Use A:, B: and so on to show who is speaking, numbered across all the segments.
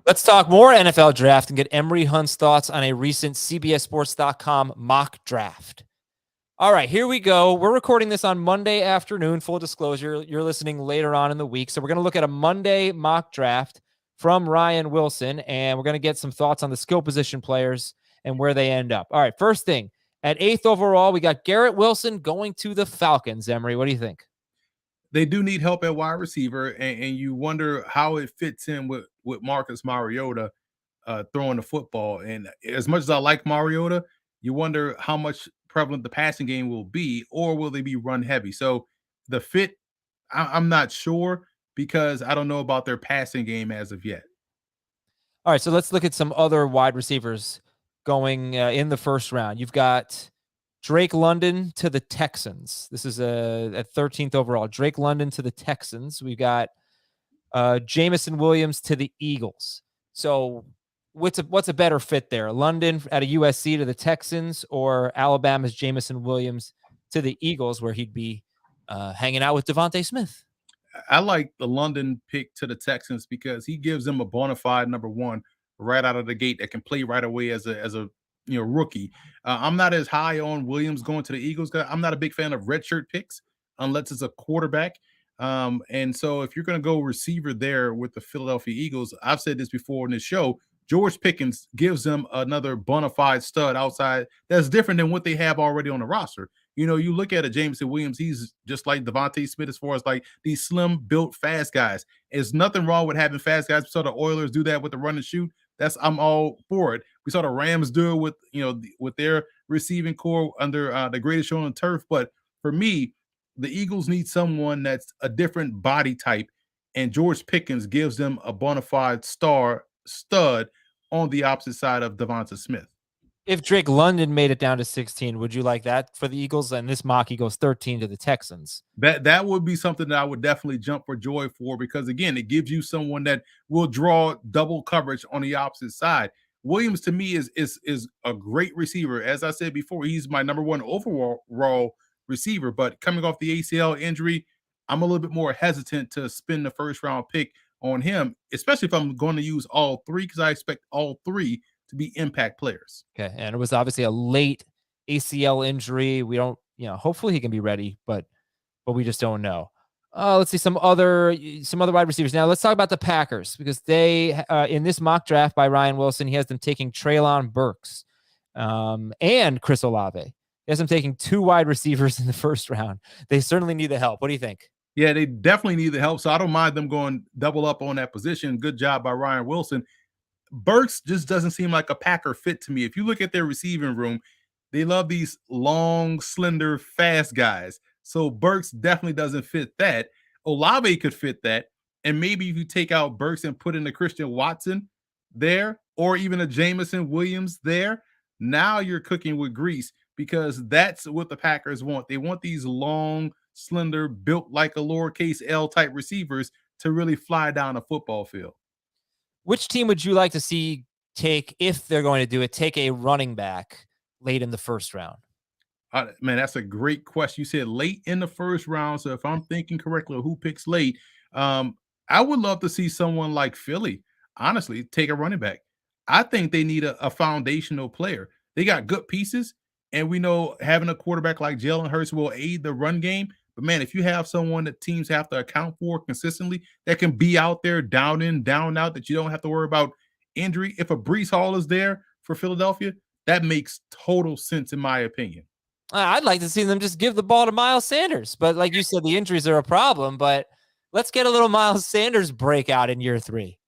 A: Let's talk more NFL draft and get Emory Hunt's thoughts on a recent CBSSports.com mock draft. All right, here we go. We're recording this on Monday afternoon. Full disclosure, you're listening later on in the week. So we're going to look at a Monday mock draft from Ryan Wilson, and we're going to get some thoughts on the skill position players and where they end up. All right, first thing, at 8th overall, we got Garrett Wilson going to the Falcons. Emory, what do you think?
B: They do need help at wide receiver, and you wonder how it fits in with Marcus Mariota throwing the football. And as much as I like Mariota, you wonder how much prevalent the passing game will be, or will they be run heavy? So the fit, I'm not sure because I don't know about their passing game as of yet.
A: All right, so let's look at some other wide receivers going in the first round. You've got Drake London to the Texans. This is at 13th overall. Drake London to the Texans. We've got Jameson Williams to the Eagles. So what's a better fit there? London at a USC to the Texans, or Alabama's Jameson Williams to the Eagles, where he'd be hanging out with Devontae Smith?
B: I like the London pick to the Texans because he gives them a bona fide number one right out of the gate that can play right away as a rookie. I'm not as high on Williams going to the Eagles. I'm not a big fan of redshirt picks unless it's a quarterback. And so if you're going to go receiver there with the Philadelphia Eagles, I've said this before in this show, George Pickens gives them another bona fide stud outside that's different than what they have already on the roster. You look at a Jameson Williams, he's just like Devontae Smith as far as like these slim built fast guys. There's nothing wrong with having fast guys. We saw the Oilers do that with the run and shoot. I'm all for it. We saw the Rams do it with their receiving core under the greatest show on turf. But for me, the Eagles need someone that's a different body type, and George Pickens gives them a bona fide stud on the opposite side of Devonta Smith.
A: If Drake London made it down to 16, would you like that for the Eagles? And this mock, he goes 13 to the Texans.
B: That would be something that I would definitely jump for joy for, because again, it gives you someone that will draw double coverage on the opposite side. Williams to me is a great receiver. As I said before, he's my number one overall receiver, but coming off the ACL injury, I'm a little bit more hesitant to spend the first round pick on him, especially if I'm going to use all three, because I expect all three to be impact players.
A: Okay. And it was obviously a late ACL injury. We don't, hopefully he can be ready, but we just don't know. Let's see some other wide receivers. Now let's talk about the Packers, because they, in this mock draft by Ryan Wilson, he has them taking Treylon Burks and Chris Olave. He has them taking 2 wide receivers in the first round. They certainly need the help. What do you think?
B: Yeah, they definitely need the help. So I don't mind them going double up on that position. Good job by Ryan Wilson. Burks just doesn't seem like a Packer fit to me. If you look at their receiving room, they love these long, slender, fast guys. So Burks definitely doesn't fit that. Olave could fit that. And maybe if you take out Burks and put in a Christian Watson there, or even a Jameson Williams there, now you're cooking with grease, because that's what the Packers want. They want these long, slender, built like a lowercase L type receivers to really fly down a football field.
A: Which team would you like to see take, if they're going to do it, take a running back late in the first round?
B: Man, that's a great question. You said late in the first round. So if I'm thinking correctly, who picks late, I would love to see someone like Philly, honestly, take a running back. I think they need a foundational player. They got good pieces, and we know having a quarterback like Jalen Hurts will aid the run game. But man, if you have someone that teams have to account for consistently, that can be out there down in, down out, that you don't have to worry about injury. If a Breece Hall is there for Philadelphia, that makes total sense in my opinion.
A: I'd like to see them just give the ball to Miles Sanders. But like you said, the injuries are a problem. But let's get a little Miles Sanders breakout in year 3.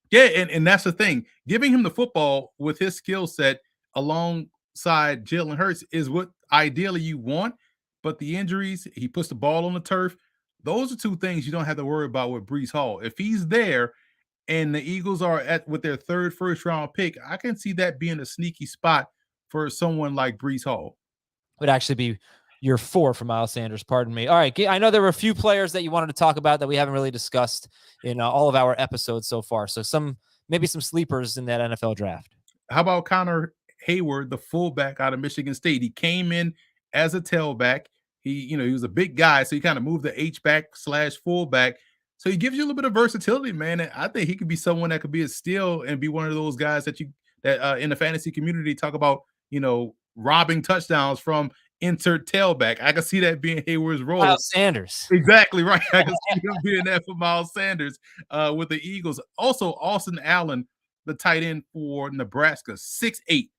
B: Yeah, and that's the thing. Giving him the football with his skill set alongside Jalen Hurts is what ideally you want. But the injuries, he puts the ball on the turf. Those are 2 things you don't have to worry about with Breece Hall. If he's there and the Eagles are with their 3rd first-round pick, I can see that being a sneaky spot for someone like Breece Hall.
A: Would actually be year 4 for Miles Sanders. Pardon me. All right. I know there were a few players that you wanted to talk about that we haven't really discussed in all of our episodes so far. So maybe some sleepers in that NFL draft.
B: How about Conor Hayward, the fullback out of Michigan State? He came in as a tailback. He was a big guy, so he kind of moved the H-back / fullback. So he gives you a little bit of versatility, man. And I think he could be someone that could be a steal and be one of those guys that in the fantasy community talk about, robbing touchdowns from insert tailback. I can see that being Hayward's role.
A: Miles Sanders.
B: Exactly right. I can see him being that for Miles Sanders with the Eagles. Also, Austin Allen, the tight end for Nebraska, 6'8",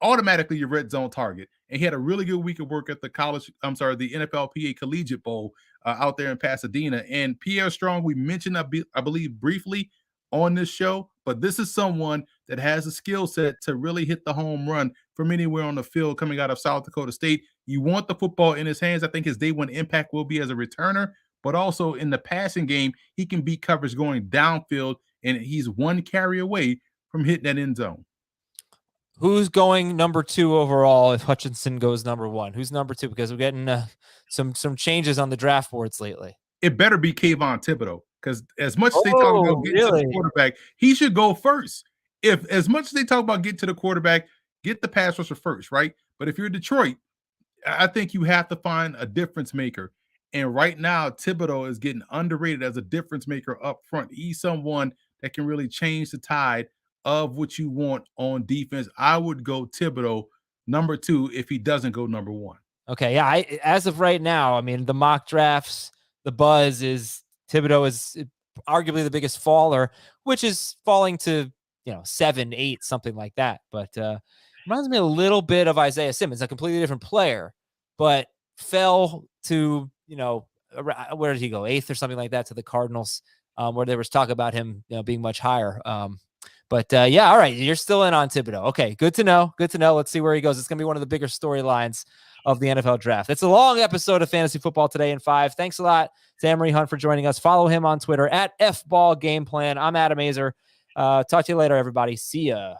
B: automatically your red zone target. And he had a really good week of work at the NFLPA Collegiate Bowl out there in Pasadena. And Pierre Strong, we mentioned, I believe, briefly on this show, but this is someone that has a skill set to really hit the home run from anywhere on the field coming out of South Dakota State. You want the football in his hands. I think his day one impact will be as a returner, but also in the passing game, he can beat coverage going downfield, and he's one carry away from hitting that end zone.
A: Who's going number 2 overall if Hutchinson goes number 1? Who's number 2? Because we're getting some changes on the draft boards lately.
B: It better be Kayvon Thibodeaux, because as much as they talk about getting to the quarterback, he should go first. If as much as they talk about getting to the quarterback, get the pass rusher first, right? But if you're Detroit, I think you have to find a difference maker. And right now, Thibodeaux is getting underrated as a difference maker up front. He's someone that can really change the tide of what you want on defense. I would go Thibodeaux number 2 if he doesn't go number 1.
A: Okay, yeah. As of right now, I mean, the mock drafts, the buzz is Thibodeaux is arguably the biggest faller, which is falling to 7, 8, something like that. But reminds me a little bit of Isaiah Simmons, a completely different player, but fell to where did he go, 8th or something like that to the Cardinals, where there was talk about him being much higher. But yeah, all right, you're still in on Thibodeaux. Okay, good to know. Good to know. Let's see where he goes. It's going to be one of the bigger storylines of the NFL draft. It's a long episode of Fantasy Football Today in 5. Thanks a lot to Emory Hunt for joining us. Follow him on Twitter at FBallGamePlan. I'm Adam Azer. Talk to you later, everybody. See ya.